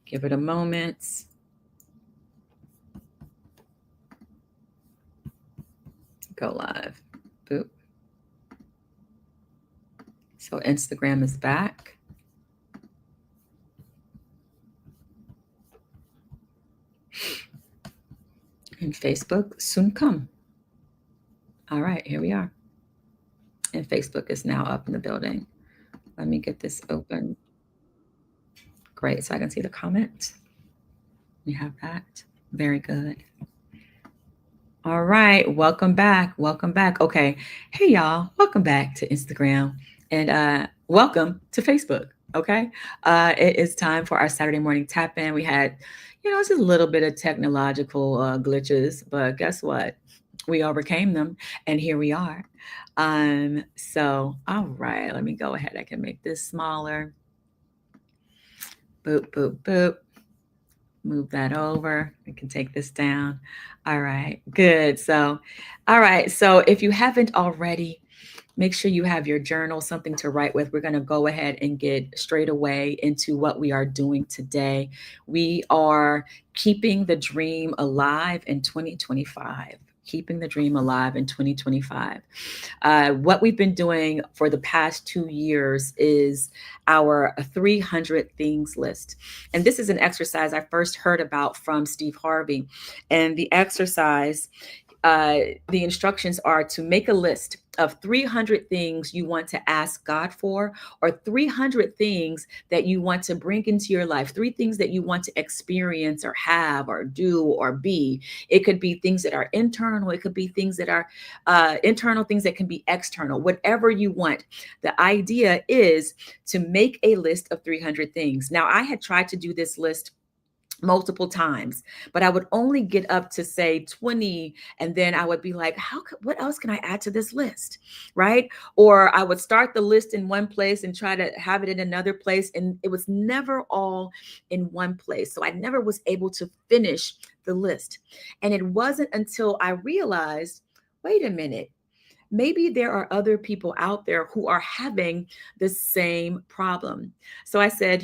Give it a moment. Go live. Boop. So Instagram is back. And Facebook soon come. All right, here we are. And Facebook is now up in the building. Let me get this open. Great, so I can see the comment. We have that. Very good. All right, welcome back. Welcome back. Okay, hey y'all, welcome back to Instagram and welcome to Facebook. Okay, it is time for our Saturday morning tap in. We had, it's a little bit of technological glitches, but guess what? We overcame them, and here we are. So, all right, let me go ahead. I can make this smaller. Boop, boop, boop. Move that over. We can take this down. All right, good. So, all right. So, if you haven't already, make sure you have your journal, something to write with. We're going to go ahead and get straight away into what we are doing today. We are keeping the dream alive in 2025. Keeping the dream alive in 2025. What we've been doing for the past 2 years is our 300 things list. And this is an exercise I first heard about from Steve Harvey. And the exercise, the instructions are to make a list of 300 things you want to ask God for, or 300 things that you want to bring into your life, 3 things that you want to experience or have or do or be. It could be things that are internal. It could be things that are internal, things that can be external, whatever you want. The idea is to make a list of 300 things. Now, I had tried to do this list multiple times, but I would only get up to say 20, and then I would be like, what else can I add to this list? Right? Or I would start the list in one place and try to have it in another place, and it was never all in one place. So I never was able to finish the list. And it wasn't until I realized, wait a minute, maybe there are other people out there who are having the same problem. So I said,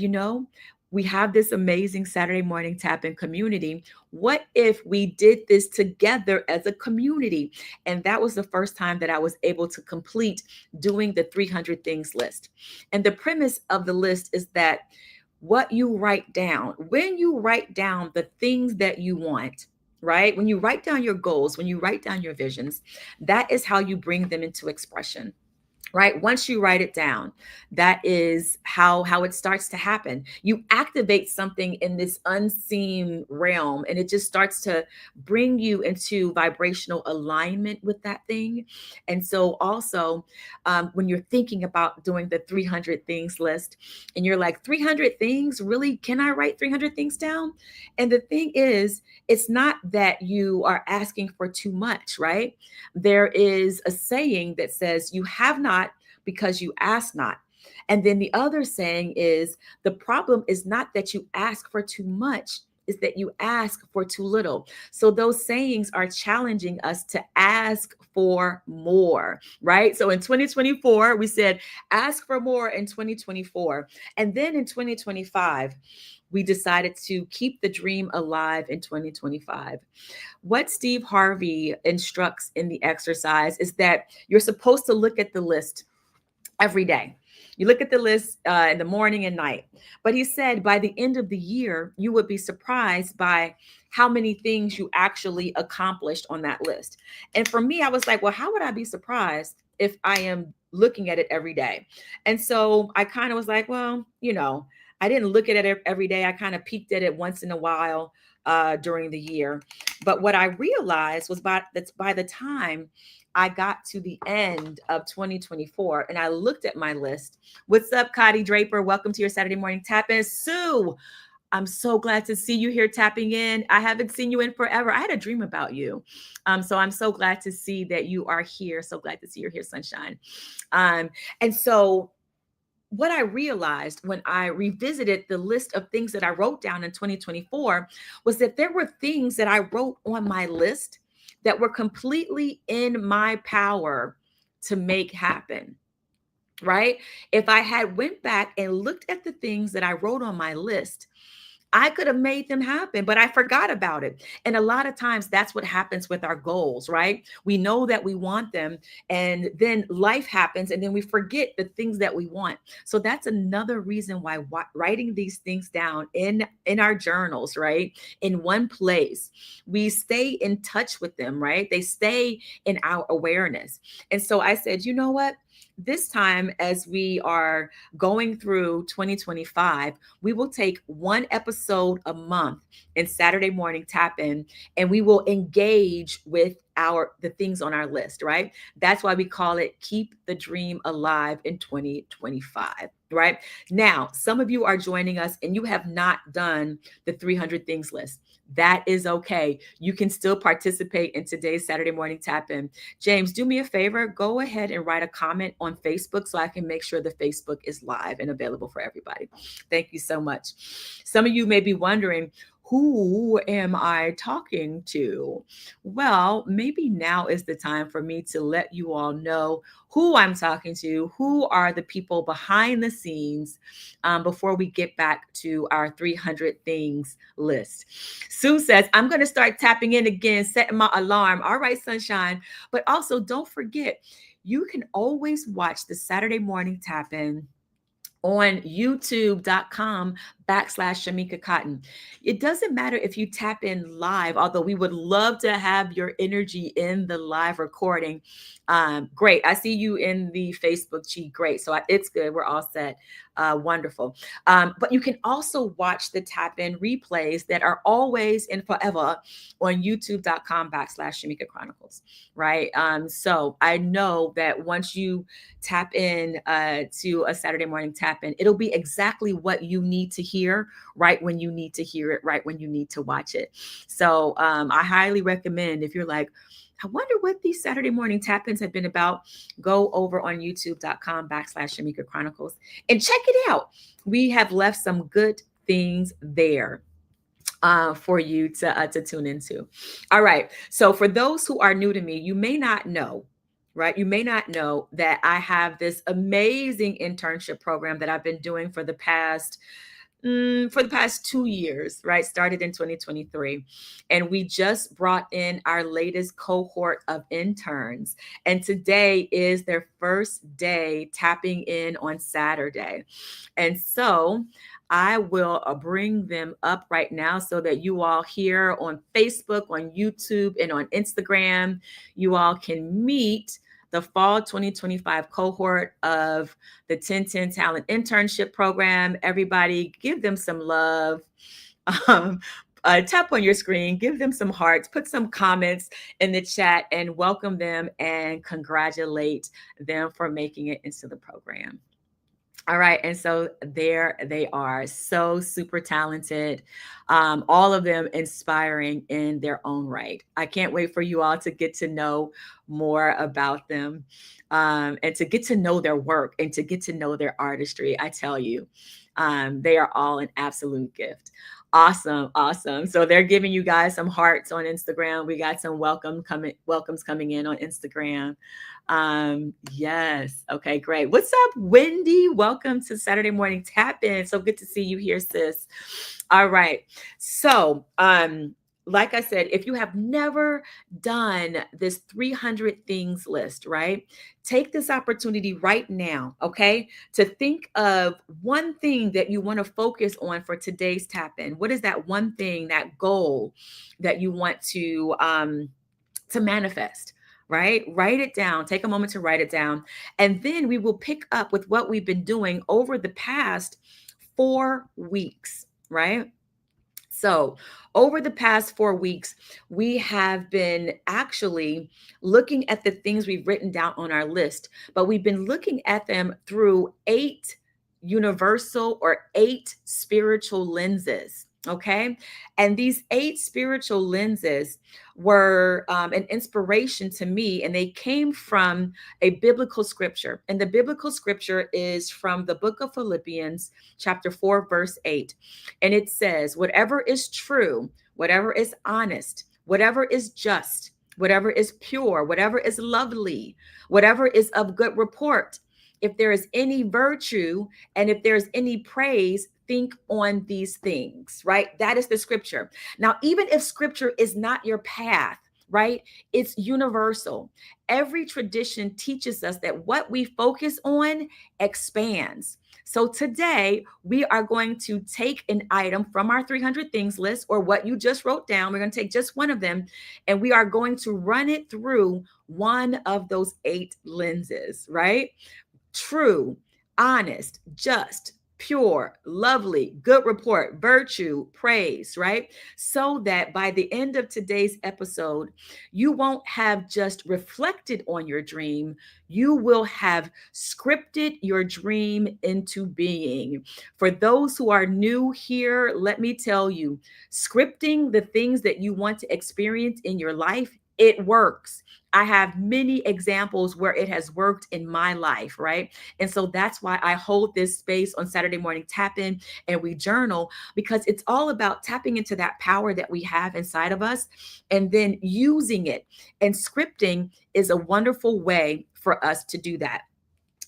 we have this amazing Saturday morning tap-in community. What if we did this together as a community? And that was the first time that I was able to complete doing the 300 things list. And the premise of the list is that what you write down, when you write down the things that you want, right? When you write down your goals, when you write down your visions, that is how you bring them into expression. Right? Once you write it down, that is how it starts to happen. You activate something in this unseen realm, and it just starts to bring you into vibrational alignment with that thing. And so also, when you're thinking about doing the 300 things list, and you're like, 300 things? Really? Can I write 300 things down? And the thing is, it's not that you are asking for too much, right? There is a saying that says, you have not because you ask not. And then the other saying is, the problem is not that you ask for too much, is that you ask for too little. So those sayings are challenging us to ask for more, right? So in 2024, we said, ask for more in 2024. And then in 2025, we decided to keep the dream alive in 2025. What Steve Harvey instructs in the exercise is that you're supposed to look at the list every day. You look at the list in the morning and night. But he said by the end of the year, you would be surprised by how many things you actually accomplished on that list. And for me, I was like, well, how would I be surprised if I am looking at it every day? And so I kind of was like, well, I didn't look at it every day. I kind of peeked at it once in a while during the year. But what I realized was by the time I got to the end of 2024 and I looked at my list. What's up, Cotty Draper? Welcome to your Saturday morning tap-in. Sue, I'm so glad to see you here tapping in. I haven't seen you in forever. I had a dream about you. So I'm so glad to see that you are here. So glad to see you're here, sunshine. And so what I realized when I revisited the list of things that I wrote down in 2024 was that there were things that I wrote on my list that were completely in my power to make happen, right? If I had went back and looked at the things that I wrote on my list, I could have made them happen, but I forgot about it. And a lot of times that's what happens with our goals, right? We know that we want them, and then life happens, and then we forget the things that we want. So that's another reason why writing these things down in our journals, right? In one place, we stay in touch with them, right? They stay in our awareness. And so I said, you know what? This time, as we are going through 2025, we will take one episode a month in Saturday morning tap in, and we will engage with the things on our list, right? That's why we call it Keep the Dream Alive in 2025, right? Now, some of you are joining us and you have not done the 300 things list. That is okay. You can still participate in today's Saturday morning tap in. James, do me a favor. Go ahead and write a comment on Facebook so I can make sure the Facebook is live and available for everybody. Thank you so much. Some of you may be wondering, who am I talking to? Well, maybe now is the time for me to let you all know who I'm talking to, who are the people behind the scenes, before we get back to our 300 things list. Sue says, I'm going to start tapping in again, setting my alarm. All right, sunshine. But also don't forget, you can always watch the Saturday morning tap in on youtube.com/Shamika Cotton. It doesn't matter if you tap in live, although we would love to have your energy in the live recording. Great. I see you in the Facebook cheat. Great. So it's good. We're all set. Wonderful. But you can also watch the tap in replays that are always and forever on youtube.com/Shamika Chronicles. Right. So I know that once you tap in to a Saturday morning tap in, it'll be exactly what you need to hear right when you need to hear it, right when you need to watch it. So I highly recommend, if you're like, I wonder what these Saturday morning tap-ins have been about, go over on youtube.com/Shamika Chronicles and check it out. We have left some good things there for you to tune into. All right. So for those who are new to me, you may not know, right? You may not know that I have this amazing internship program that I've been doing for the past 2 years, right? Started in 2023. And we just brought in our latest cohort of interns. And today is their first day tapping in on Saturday. And so I will bring them up right now so that you all here on Facebook, on YouTube, and on Instagram, you all can meet the fall 2025 cohort of the 1010 Talent Internship Program. Everybody give them some love. Tap on your screen, give them some hearts, put some comments in the chat, and welcome them and congratulate them for making it into the program. All right. And so there they are, so super talented, all of them inspiring in their own right. I can't wait for you all to get to know more about them, and to get to know their work and to get to know their artistry. I tell you, they are all an absolute gift. Awesome. Awesome. So they're giving you guys some hearts on Instagram. We got some welcomes coming in on Instagram. Yes. Okay, great. What's up, Wendy? Welcome to Saturday morning tap in. So good to see you here, sis. All right. So, like I said, if you have never done this 300 things list, right? Take this opportunity right now, okay? To think of one thing that you want to focus on for today's tap in. What is that one thing, that goal that you want to manifest? Right? Write it down. Take a moment to write it down. And then we will pick up with what we've been doing over the past 4 weeks, right? So, over the past 4 weeks, we have been actually looking at the things we've written down on our list, but we've been looking at them through 8 universal or 8 spiritual lenses. Okay. And these 8 spiritual lenses were an inspiration to me, and they came from a biblical scripture. And the biblical scripture is from the book of Philippians, chapter 4, verse 8. And it says, whatever is true, whatever is honest, whatever is just, whatever is pure, whatever is lovely, whatever is of good report, if there is any virtue and if there's any praise, think on these things, right? That is the scripture. Now, even if scripture is not your path, right? It's universal. Every tradition teaches us that what we focus on expands. So today we are going to take an item from our 300 things list or what you just wrote down. We're going to take just one of them and we are going to run it through one of those 8 lenses, right? True, honest, just, pure, lovely, good report, virtue, praise, right? So that by the end of today's episode, you won't have just reflected on your dream, you will have scripted your dream into being. For those who are new here, let me tell you, scripting the things that you want to experience in your life, it works. I have many examples where it has worked in my life, right? And so that's why I hold this space on Saturday morning tap in and we journal, because it's all about tapping into that power that we have inside of us and then using it. And scripting is a wonderful way for us to do that.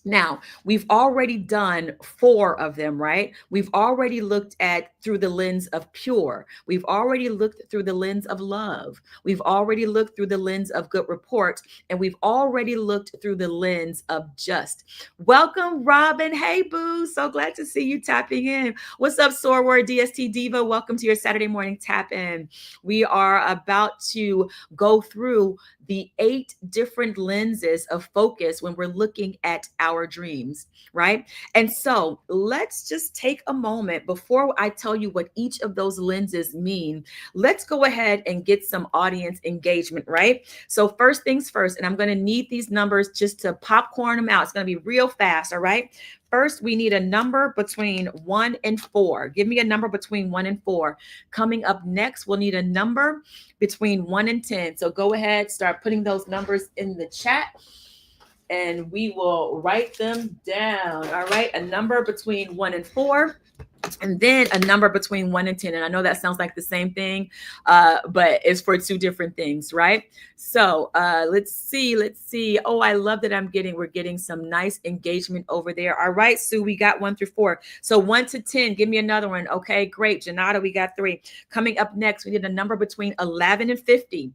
Now, we've already done 4 of them, right? We've already looked at through the lens of pure. We've already looked through the lens of love. We've already looked through the lens of good report. And we've already looked through the lens of just. Welcome, Robin. Hey, boo. So glad to see you tapping in. What's up, Sorward DST Diva? Welcome to your Saturday morning tap in. We are about to go through the 8 different lenses of focus when we're looking at our dreams, right? And so let's just take a moment before I tell you what each of those lenses mean. Let's go ahead and get some audience engagement, right? So first things first, and I'm going to need these numbers just to popcorn them out. It's going to be real fast, all right? First, we need a number between 1 and 4. Give me a number between 1 and 4. Coming up next, we'll need a number between 1 and 10. So go ahead, start putting those numbers in the chat and we will write them down. All right, a number between 1 and 4. And then a number between 1 and 10. And I know that sounds like the same thing, but it's for 2 different things, right? So let's see. Oh, I love that we're getting some nice engagement over there. All right, Sue, we got 1 through 4. So 1 to 10, give me another one. Okay, great. Janata, we got 3. Coming up next, we need a number between 11 and 50.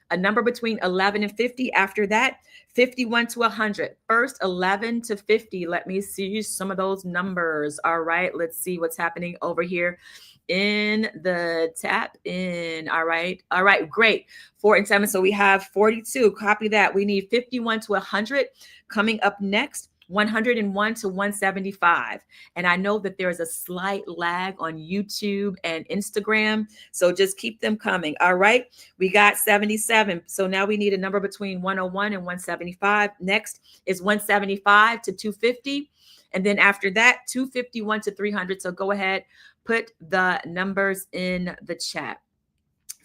A number between 11 and 50. After that, 51 to 100. First, 11 to 50. Let me see some of those numbers. All right, let's see what's happening over here in the tap in. All right, great. 4 and 7. So we have 42. Copy that. We need 51 to 100. Coming up next, 101 to 175. And I know that there's a slight lag on YouTube and Instagram, so just keep them coming. All right, we got 77. So now we need a number between 101 and 175. Next is 175 to 250. And then after that, 251 to 300. So go ahead, put the numbers in the chat.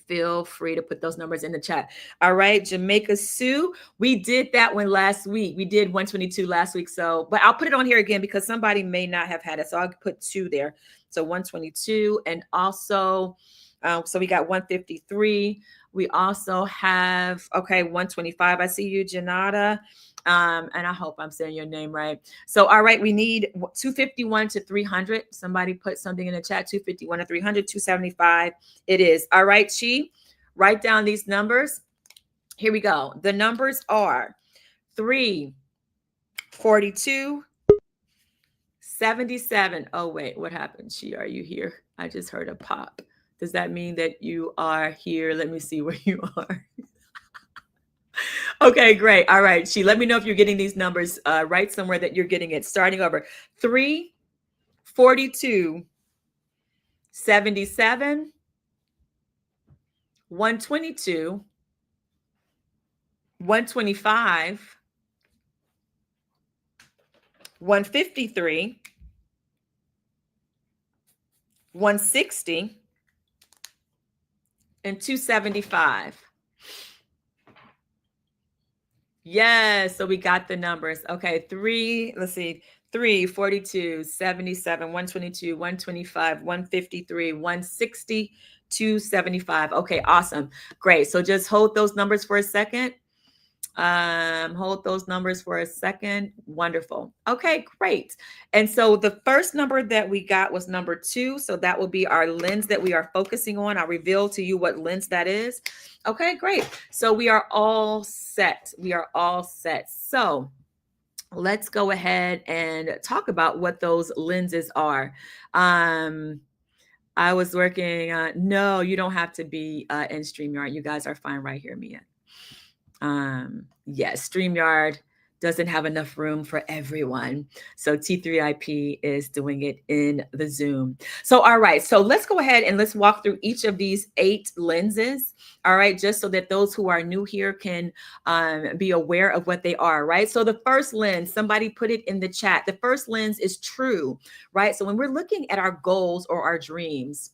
Feel free to put those numbers in the chat. All right, Jamaica Sue, we did that one last week. We did 122 last week. So, but I'll put it on here again because somebody may not have had it. So I'll put 2 there. So 122 and also, so we got 153. We also have, okay, 125. I see you, Janata. And I hope I'm saying your name right. So, all right, we need 251 to 300. Somebody put something in the chat, 251 to 300, 275. It is. All right, Chi, write down these numbers. Here we go. The numbers are 3, 42, 77. Oh, wait, what happened? Chi, are you here? I just heard a pop. Does that mean that you are here? Let me see where you are. Okay, great. All right, She, let me know if you're getting these numbers. Write somewhere that you're getting it. Starting over. 3, 42, 77, 122, 125, 153, 160, and 275. Yes, so we got the numbers. Okay, 3, let's see, 3, 42, 77, 122, 125, 153, 160, 275. Okay, awesome. Great. So just hold those numbers for a second. Hold those numbers for a second. Wonderful. Okay, great. And so the first number that we got was number 2. So that will be our lens that we are focusing on. I'll reveal to you what lens that is. Okay, great. So we are all set. We are all set. So let's go ahead and talk about what those lenses are. Um, I was working on, no, you don't have to be in StreamYard. You guys are fine right here, Mia. Yes, StreamYard doesn't have enough room for everyone. So T3IP is doing it in the Zoom. So, all right. So let's go ahead and let's walk through each of these 8 lenses. All right. Just so that those who are new here can be aware of what they are. Right. So the first lens, somebody put it in the chat. The first lens is true. Right. So when we're looking at our goals or our dreams,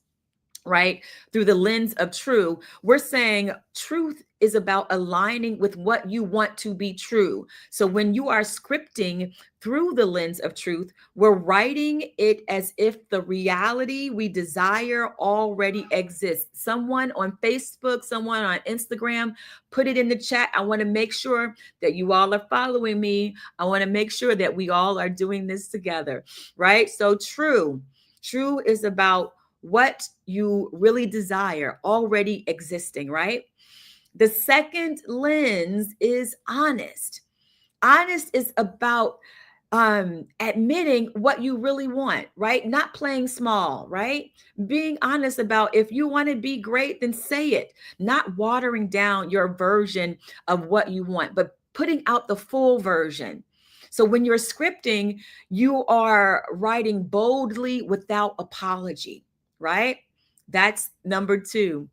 right, through the lens of true, we're saying truth is about aligning with what you want to be true. So when you are scripting through the lens of truth, we're writing it as if the reality we desire already exists. Someone on Facebook, someone on Instagram, put it in the chat. I want to make sure that you all are following me. I want to make sure that we all are doing this together, right? So true is about what you really desire already existing, right? The second lens is honest. Honest is about admitting what you really want, right? Not playing small, right? Being honest about if you want to be great, then say it, not watering down your version of what you want, but putting out the full version. So when you're scripting, you are writing boldly without apology, right? That's number 2.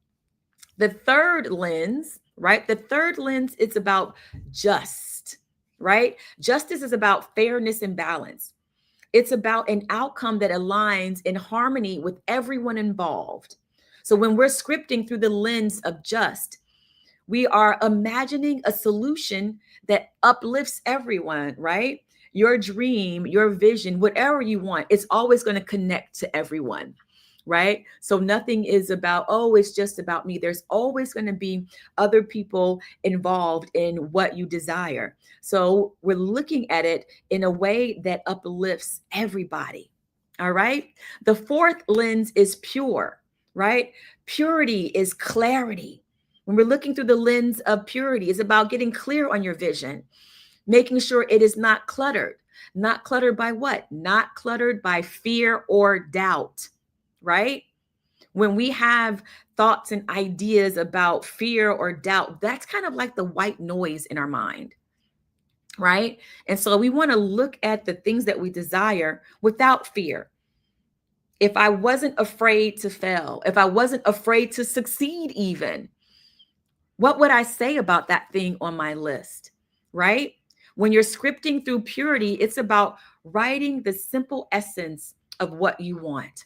The third lens, right? The third lens, it's about just, right? Justice is about fairness and balance. It's about an outcome that aligns in harmony with everyone involved. So when we're scripting through the lens of just, we are imagining a solution that uplifts everyone, right? Your dream, your vision, whatever you want, it's always going to connect to everyone, right? So nothing is about, oh, it's just about me. There's always going to be other people involved in what you desire. So we're looking at it in a way that uplifts everybody. All right. The fourth lens is pure, right? Purity is clarity. When we're looking through the lens of purity, it's about getting clear on your vision, making sure it is not cluttered. Not cluttered by what? Not cluttered by fear or doubt, right? When we have thoughts and ideas about fear or doubt, that's kind of like the white noise in our mind, right? And so we want to look at the things that we desire without fear. If I wasn't afraid to fail, if I wasn't afraid to succeed, even, what would I say about that thing on my list, right? When you're scripting through purity, it's about writing the simple essence of what you want.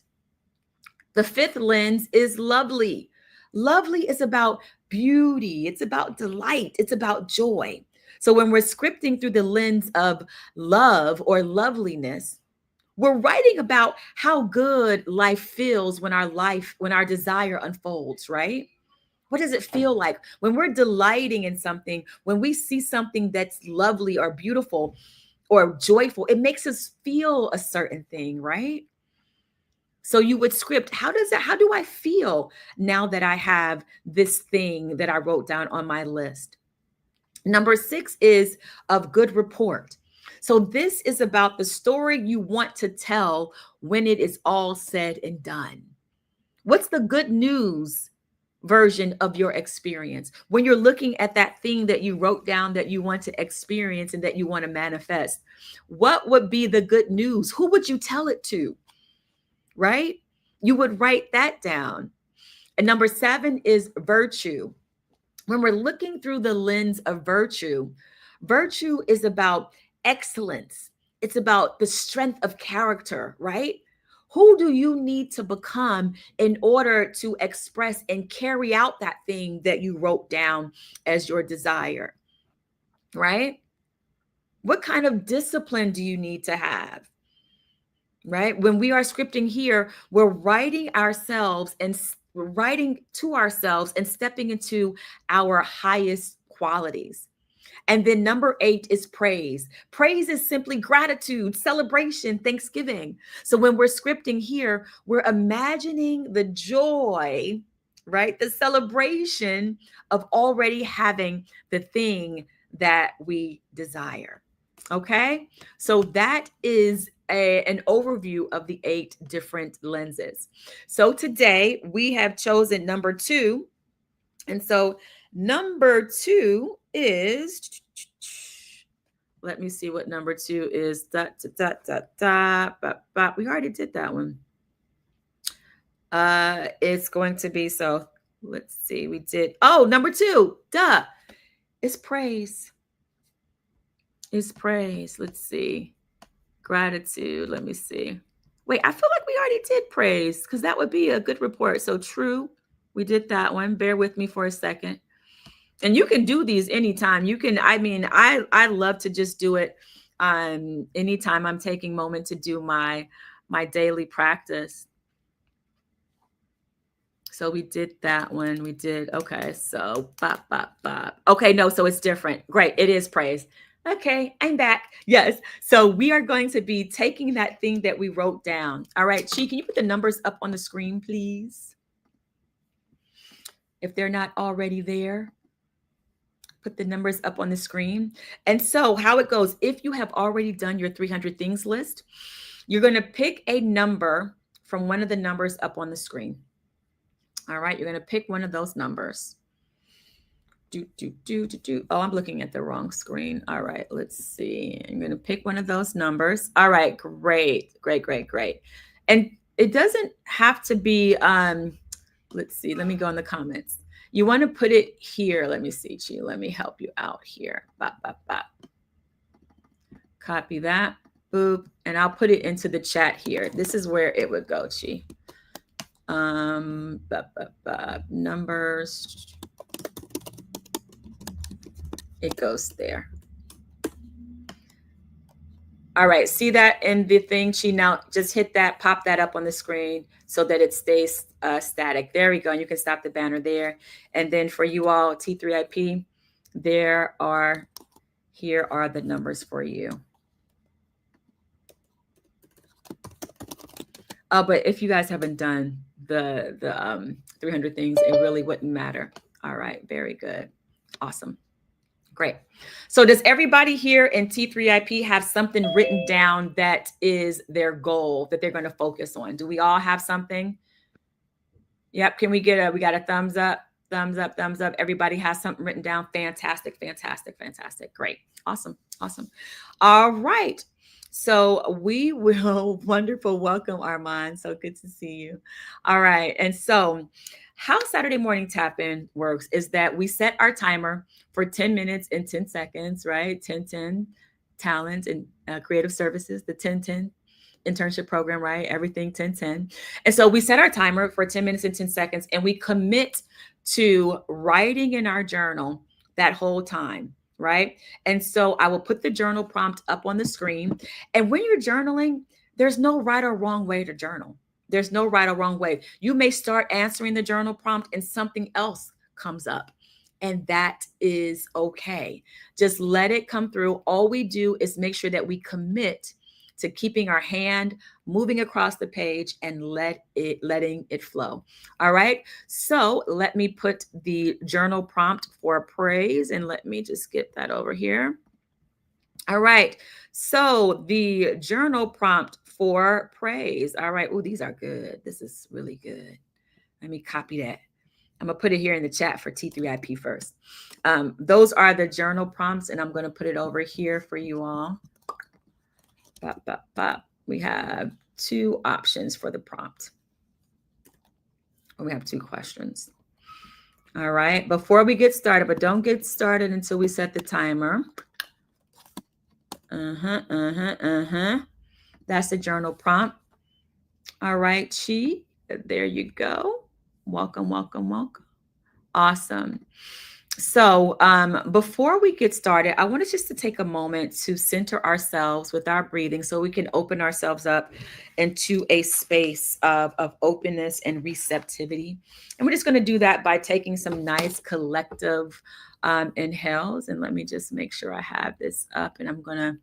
The fifth lens is lovely. Lovely is about beauty, it's about delight, it's about joy. So when we're scripting through the lens of love or loveliness, we're writing about how good life feels when our desire unfolds, right? What does it feel like when we're delighting in something, when we see something that's lovely or beautiful or joyful? It makes us feel a certain thing, right? So you would script, how do I feel now that I have this thing that I wrote down on my list? Number 6 is of good report. So this is about the story you want to tell when it is all said and done. What's the good news version of your experience? When you're looking at that thing that you wrote down that you want to experience and that you want to manifest, what would be the good news? Who would you tell it to? Right? You would write that down. And number 7 is virtue. When we're looking through the lens of virtue, virtue is about excellence. It's about the strength of character, right? Who do you need to become in order to express and carry out that thing that you wrote down as your desire, right? What kind of discipline do you need to have? Right? When we are scripting here, we're writing ourselves and we're writing to ourselves and stepping into our highest qualities. And then number 8 is praise. Praise is simply gratitude, celebration, thanksgiving. So when we're scripting here, we're imagining the joy, right? The celebration of already having the thing that we desire. Okay. So that is an overview of the 8 different lenses. So today we have chosen number 2. And so number 2 is, let me see what number 2 is. We already did that one. It's going to be, so let's see, we did, number 2, it's praise. It's praise. Let's see. Gratitude. Let me see. Wait, I feel like we already did praise because that would be a good report. So true. We did that one. Bear with me for a second. And you can do these anytime. You can, I love to just do it anytime I'm taking moment to do my daily practice. So we did that one. We did. Okay. So bop, bop, bop. Okay. No, so it's different. Great. It is praise. Okay, I'm back. Yes. So we are going to be taking that thing that we wrote down. All right, Chi, can you put the numbers up on the screen, please? If they're not already there, put the numbers up on the screen. And so how it goes, if you have already done your 300 things list, you're going to pick a number from one of the numbers up on the screen. All right, you're going to pick one of those numbers. Oh, I'm looking at the wrong screen. All right, let's see. I'm going to pick one of those numbers. All right, great. And it doesn't have to be, let's see, let me go in the comments. You want to put it here. Let me see, Chi. Let me help you out here. Bop, bop, bop. Copy that. Boop. And I'll put it into the chat here. This is where it would go, Chi. Numbers. It goes there. All right, see that in the thing? She now just hit that, pop that up on the screen so that it stays static. There we go. And you can stop the banner there. And then for you all, T3IP, here are the numbers for you. But if you guys haven't done the 300 things, it really wouldn't matter. All right, very good. Awesome. Great. So does everybody here in T3IP have something written down that is their goal that they're going to focus on? Do we all have something? Yep. Can we get we got a thumbs up, thumbs up, thumbs up. Everybody has something written down. Fantastic. Great. Awesome. All right. So we will, wonderful. Welcome, Armand. So good to see you. All right. And so how Saturday Morning Tap-In works is that we set our timer for 10 minutes and 10 seconds, right? 10-10 talent and creative services, the 10-10 internship program, right? Everything 10-10. And so we set our timer for 10 minutes and 10 seconds, and we commit to writing in our journal that whole time, right? And so I will put the journal prompt up on the screen. And when you're journaling, there's no right or wrong way to journal. There's no right or wrong way. You may start answering the journal prompt and something else comes up. And that is okay. Just let it come through. All we do is make sure that we commit to keeping our hand moving across the page and letting it flow. All right. So let me put the journal prompt for praise, and let me just get that over here. All right. So the journal prompt for praise. All right. Oh, these are good. This is really good. Let me copy that. I'm going to put it here in the chat for T3IP first. Those are the journal prompts, and I'm going to put it over here for you all. Bop, bop, bop. We have 2 options for the prompt. We have 2 questions. All right. Before we get started, but don't get started until we set the timer. That's the journal prompt. All right, Chi. There you go. Welcome. Awesome. So, before we get started, I want us just to take a moment to center ourselves with our breathing so we can open ourselves up into a space of openness and receptivity. And we're just going to do that by taking some nice collective inhales. And let me just make sure I have this up. And I'm going to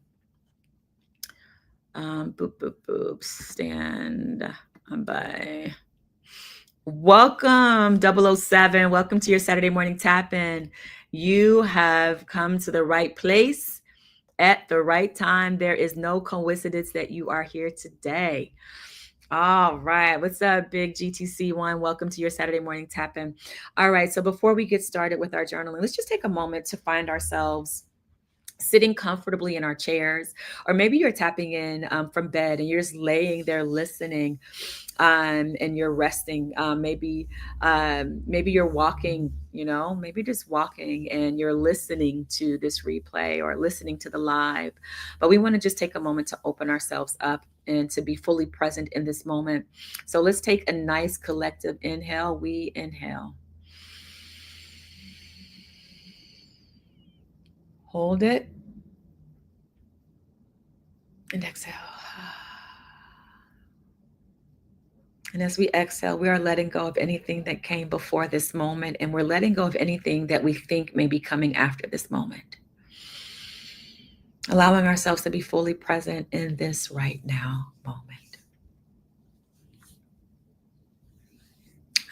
boop, boop, boop, stand by. Welcome, 007. Welcome to your Saturday morning tap in. You have come to the right place at the right time. There is no coincidence that you are here today. All right. What's up, big GTC1? Welcome to your Saturday morning tap in. All right. So, before we get started with our journaling, let's just take a moment to find ourselves sitting comfortably in our chairs, or maybe you're tapping in from bed and you're just laying there listening, and you're resting. Maybe you're walking, maybe just walking and you're listening to this replay or listening to the live. But we want to just take a moment to open ourselves up and to be fully present in this moment. So let's take a nice collective inhale. We inhale. Hold it. And exhale. And as we exhale, we are letting go of anything that came before this moment, and we're letting go of anything that we think may be coming after this moment. Allowing ourselves to be fully present in this right now moment.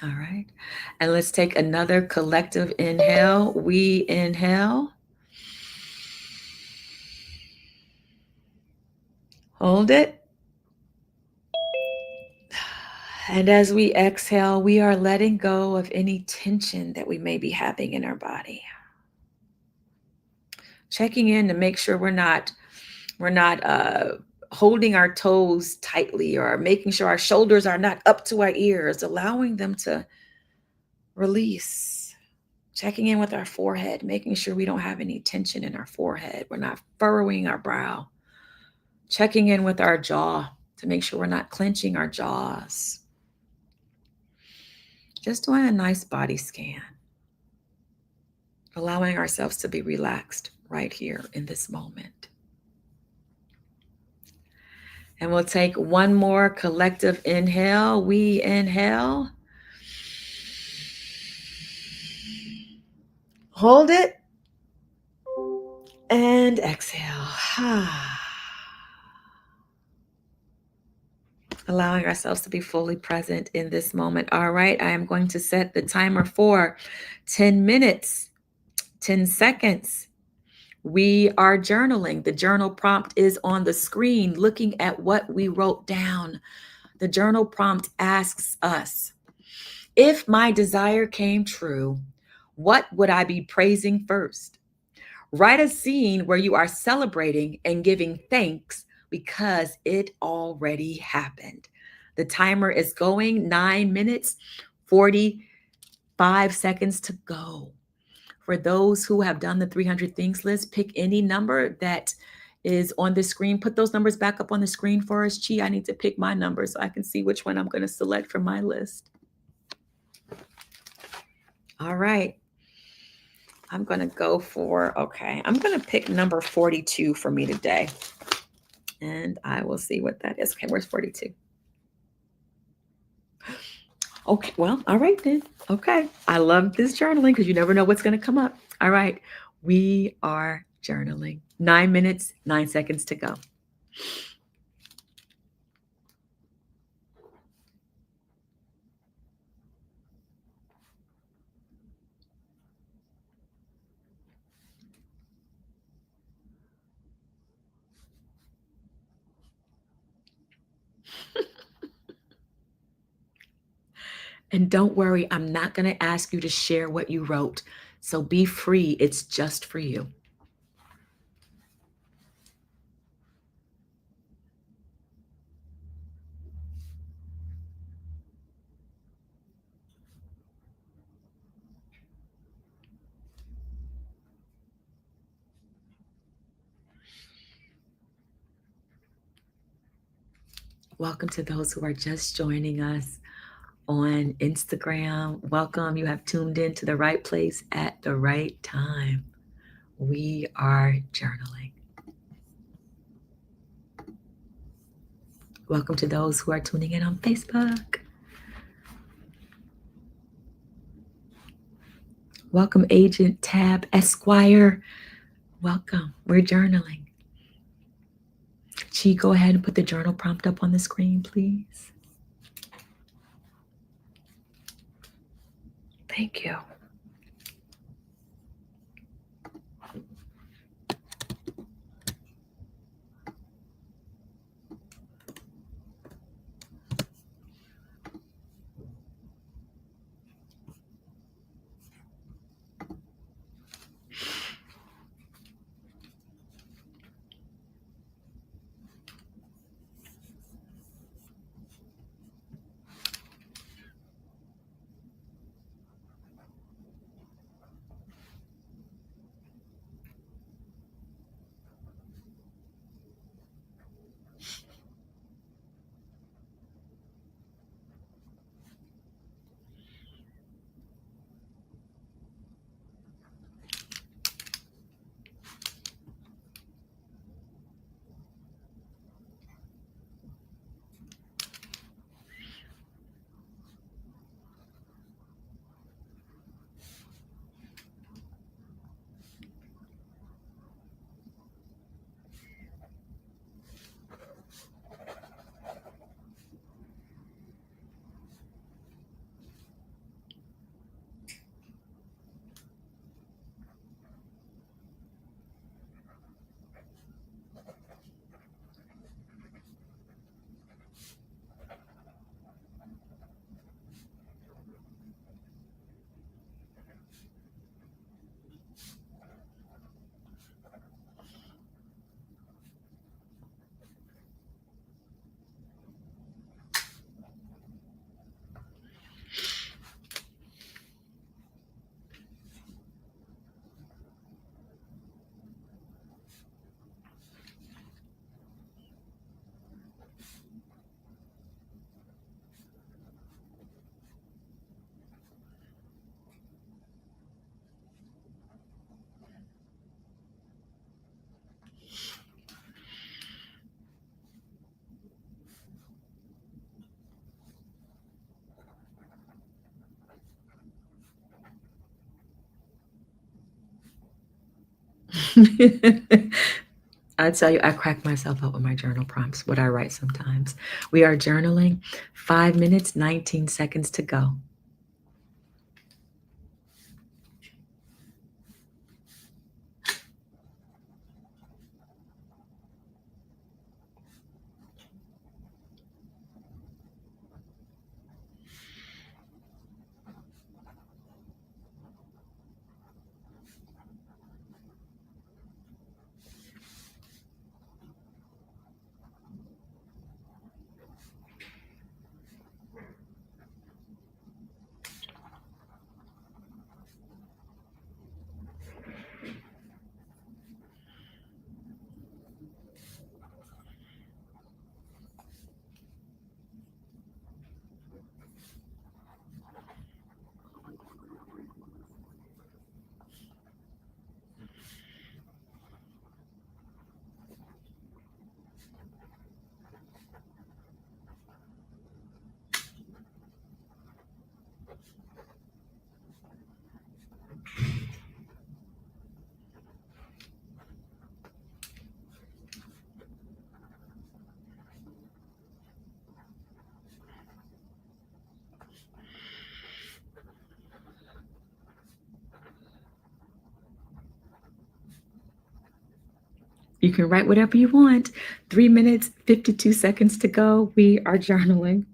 All right. And let's take another collective inhale. We inhale. Hold it. And as we exhale, we are letting go of any tension that we may be having in our body. Checking in to make sure we're not holding our toes tightly, or making sure our shoulders are not up to our ears, allowing them to release. Checking in with our forehead, making sure we don't have any tension in our forehead. We're not furrowing our brow. Checking in with our jaw to make sure we're not clenching our jaws. Just doing a nice body scan. Allowing ourselves to be relaxed right here in this moment. And we'll take one more collective inhale. We inhale. Hold it. And exhale. Allowing ourselves to be fully present in this moment. All right, I am going to set the timer for 10 minutes, 10 seconds. We are journaling. The journal prompt is on the screen, looking at what we wrote down. The journal prompt asks us, if my desire came true, what would I be praising first? Write a scene where you are celebrating and giving thanks because it already happened. The timer is going, 9 minutes, 45 seconds to go. For those who have done the 300 things list, pick any number that is on the screen. Put those numbers back up on the screen for us. Chi, I need to pick my number so I can see which one I'm going to select from my list. All right. I'm going to go for, I'm going to pick number 42 for me today. And I will see what that is. Okay, where's 42? Okay, well, all right then. Okay. I love this journaling because you never know what's going to come up. All right. We are journaling. 9 minutes, 9 seconds to go. And don't worry, I'm not going to ask you to share what you wrote. So be free. It's just for you. Welcome to those who are just joining us. on Instagram. Welcome. You have tuned in to the right place at the right time. We are journaling. Welcome to those who are tuning in on Facebook. Welcome, Agent Tab Esquire. Welcome. We're journaling. Chi, go ahead and put the journal prompt up on the screen, please. Thank you. I tell you, I crack myself up with my journal prompts, what I write sometimes. We are journaling. 5 minutes, 19 seconds to go. You can write whatever you want. 3 minutes, 52 seconds to go. We are journaling.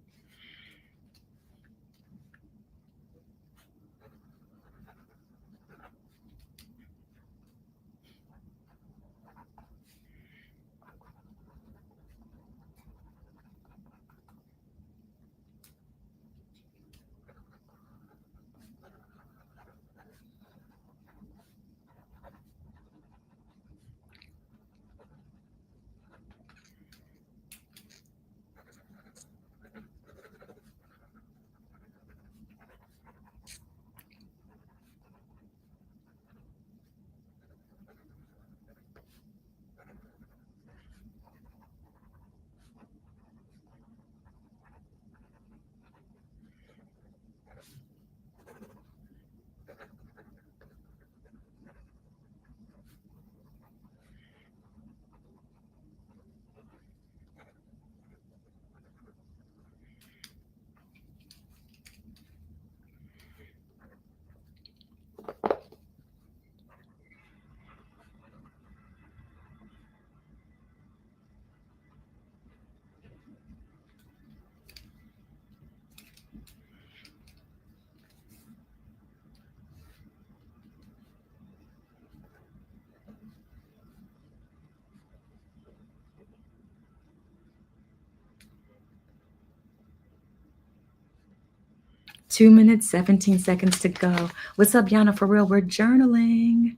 2 minutes, 17 seconds to go. What's up, Yana? For real, we're journaling.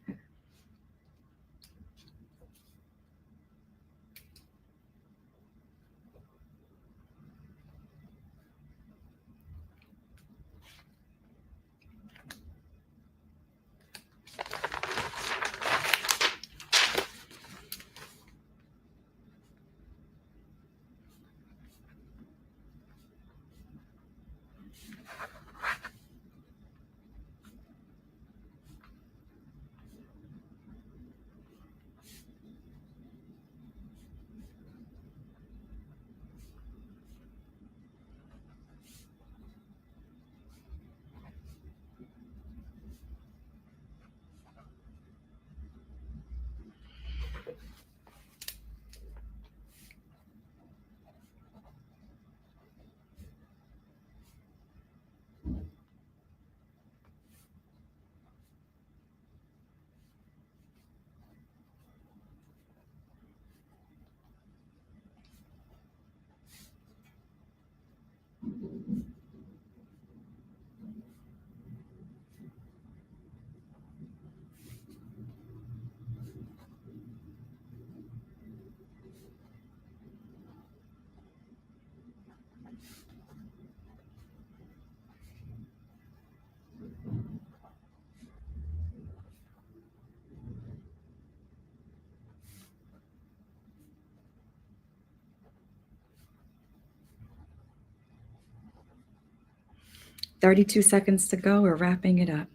32 seconds to go. We're wrapping it up.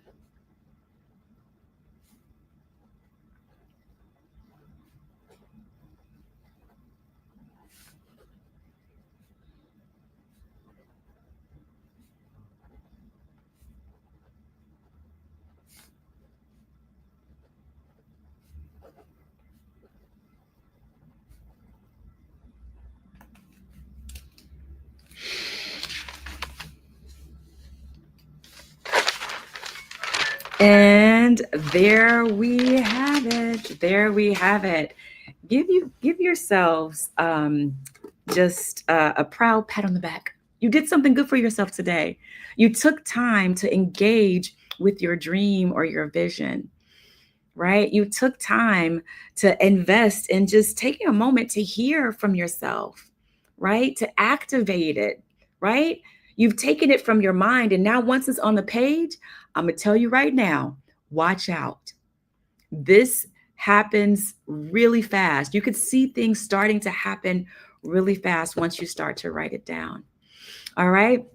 And there we have it. There we have it. Give yourselves just a proud pat on the back. You did something good for yourself today. You took time to engage with your dream or your vision, right? You took time to invest in just taking a moment to hear from yourself, right? To activate it, right? You've taken it from your mind. And now, once it's on the page, I'm going to tell you right now, watch out. This happens really fast. You could see things starting to happen really fast once you start to write it down. All right.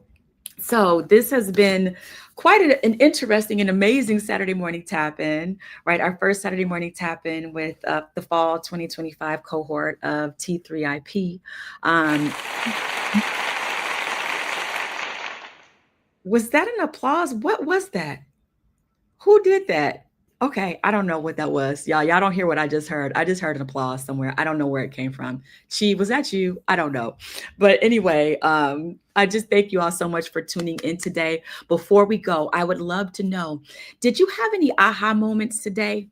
So this has been quite an interesting and amazing Saturday morning tap in, right? Our first Saturday morning tap in with the fall 2025 cohort of T3IP. Was that an applause? What was that? Who did that? Okay, I don't know what that was. Y'all don't hear what I just heard. I just heard an applause somewhere. I don't know where it came from. Chi, was that you? I don't know. But anyway, I just thank you all so much for tuning in today. Before we go, I would love to know, did you have any aha moments today?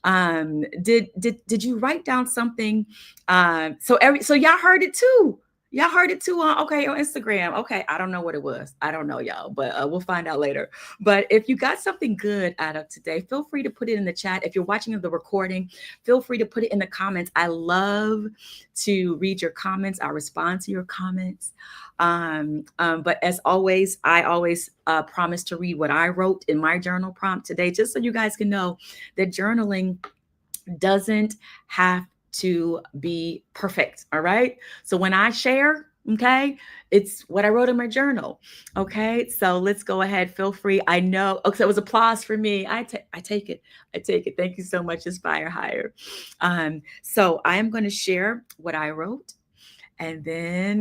Did you write down something? So y'all heard it too. Y'all heard it too on Instagram. Okay, I don't know what it was. I don't know, y'all, but we'll find out later. But if you got something good out of today, feel free to put it in the chat. If you're watching the recording, feel free to put it in the comments. I love to read your comments. I respond to your comments. But as always, I always promise to read what I wrote in my journal prompt today, just so you guys can know that journaling doesn't have to be perfect. All right. So when I share, okay, it's what I wrote in my journal. Okay. So let's go ahead. Feel free. I know. Okay. It was applause for me. I take it. I take it. Thank you so much, Aspire Higher. So I am going to share what I wrote. And then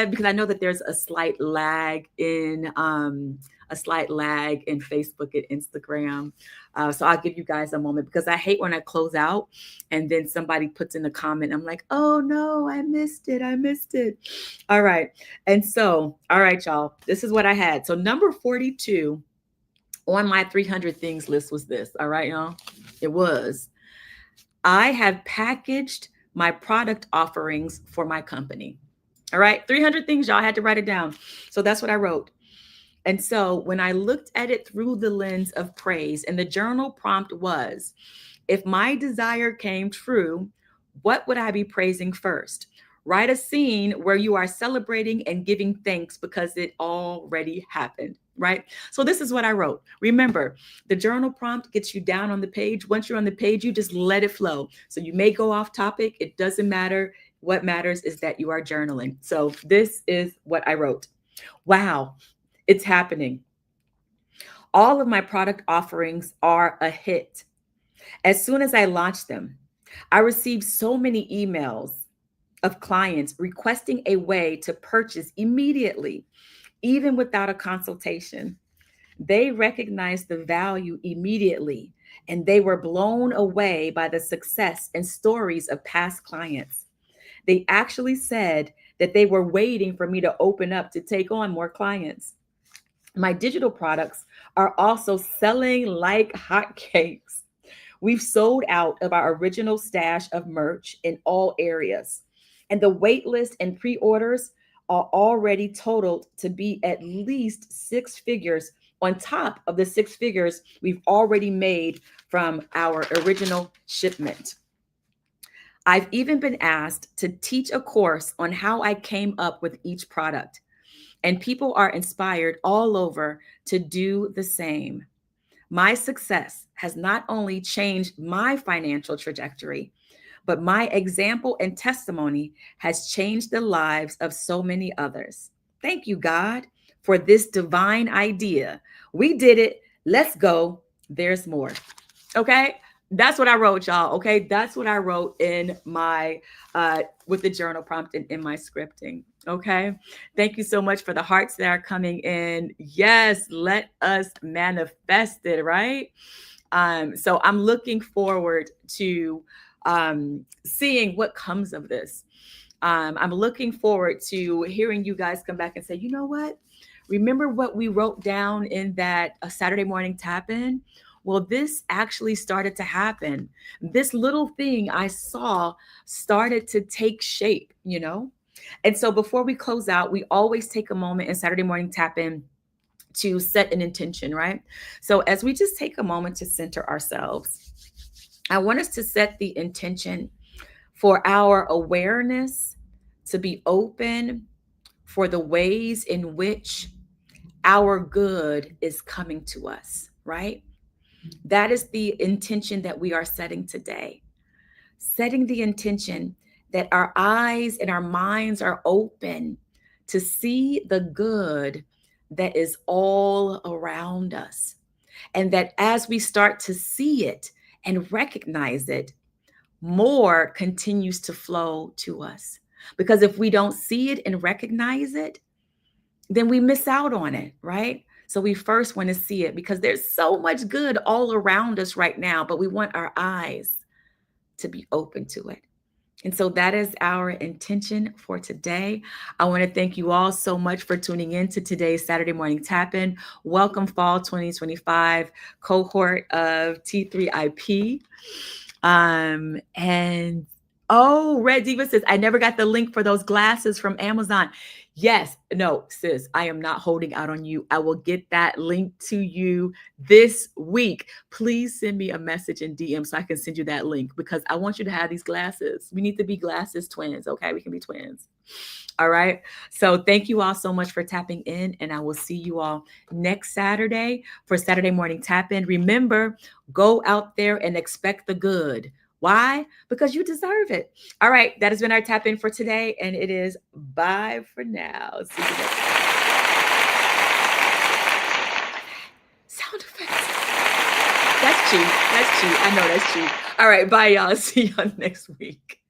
because I know that there's a slight lag in Facebook and Instagram. So I'll give you guys a moment because I hate when I close out and then somebody puts in a comment. I'm like, oh no, I missed it. I missed it. All right. And so, all right, y'all, this is what I had. So number 42 on my 300 things list was this. All right, y'all. It was, I have packaged my product offerings for my company. All right. 300 things, y'all. I had to write it down. So that's what I wrote. And so when I looked at it through the lens of praise, and the journal prompt was, if my desire came true, what would I be praising first? Write a scene where you are celebrating and giving thanks because it already happened, right? So this is what I wrote. Remember, the journal prompt gets you down on the page. Once you're on the page, you just let it flow. So you may go off topic. It doesn't matter. What matters is that you are journaling. So this is what I wrote. Wow, it's happening. All of my product offerings are a hit. As soon as I launched them, I received so many emails of clients requesting a way to purchase immediately, even without a consultation. They recognized the value immediately, and they were blown away by the success and stories of past clients. They actually said that they were waiting for me to open up to take on more clients. My digital products are also selling like hotcakes. We've sold out of our original stash of merch in all areas, and the wait list and pre orders are already totaled to be at least six figures on top of the six figures we've already made from our original shipment. I've even been asked to teach a course on how I came up with each product, and people are inspired all over to do the same. My success has not only changed my financial trajectory, but my example and testimony has changed the lives of so many others. Thank you, God, for this divine idea. We did it. Let's go. There's more. Okay. That's what I wrote, y'all. Okay. That's what I wrote in my, with the journal prompt and in my scripting. Okay. Thank you so much for the hearts that are coming in. Yes. Let us manifest it. Right. So I'm looking forward to seeing what comes of this. I'm looking forward to hearing you guys come back and say, you know what? Remember what we wrote down in that Saturday morning tap in? Well, this actually started to happen. This little thing I saw started to take shape, you know? And so before we close out, we always take a moment in Saturday morning tap in to set an intention, right? So as we just take a moment to center ourselves, I want us to set the intention for our awareness to be open for the ways in which our good is coming to us, right? That is the intention that we are setting today. Setting the intention that our eyes and our minds are open to see the good that is all around us. And that as we start to see it and recognize it, more continues to flow to us. Because if we don't see it and recognize it, then we miss out on it, right? So we first want to see it because there's so much good all around us right now, but we want our eyes to be open to it. And so that is our intention for today. I want to thank you all so much for tuning in to today's Saturday morning tap in. Welcome, Fall 2025 cohort of T3IP. And oh, Red Diva says, I never got the link for those glasses from Amazon. Yes, no, sis, I am not holding out on you. I will get that link to you this week. Please send me a message in DM so I can send you that link because I want you to have these glasses. We need to be glasses twins, okay? We can be twins. All right. So thank you all so much for tapping in, and I will see you all next Saturday for Saturday morning tap in. Remember, go out there and expect the good. Why? Because you deserve it. All right. That has been our tap in for today, and it is bye for now. See you next time. Sound effects. That's cheap. That's cheap. I know that's cheap. All right. Bye, y'all. See y'all next week.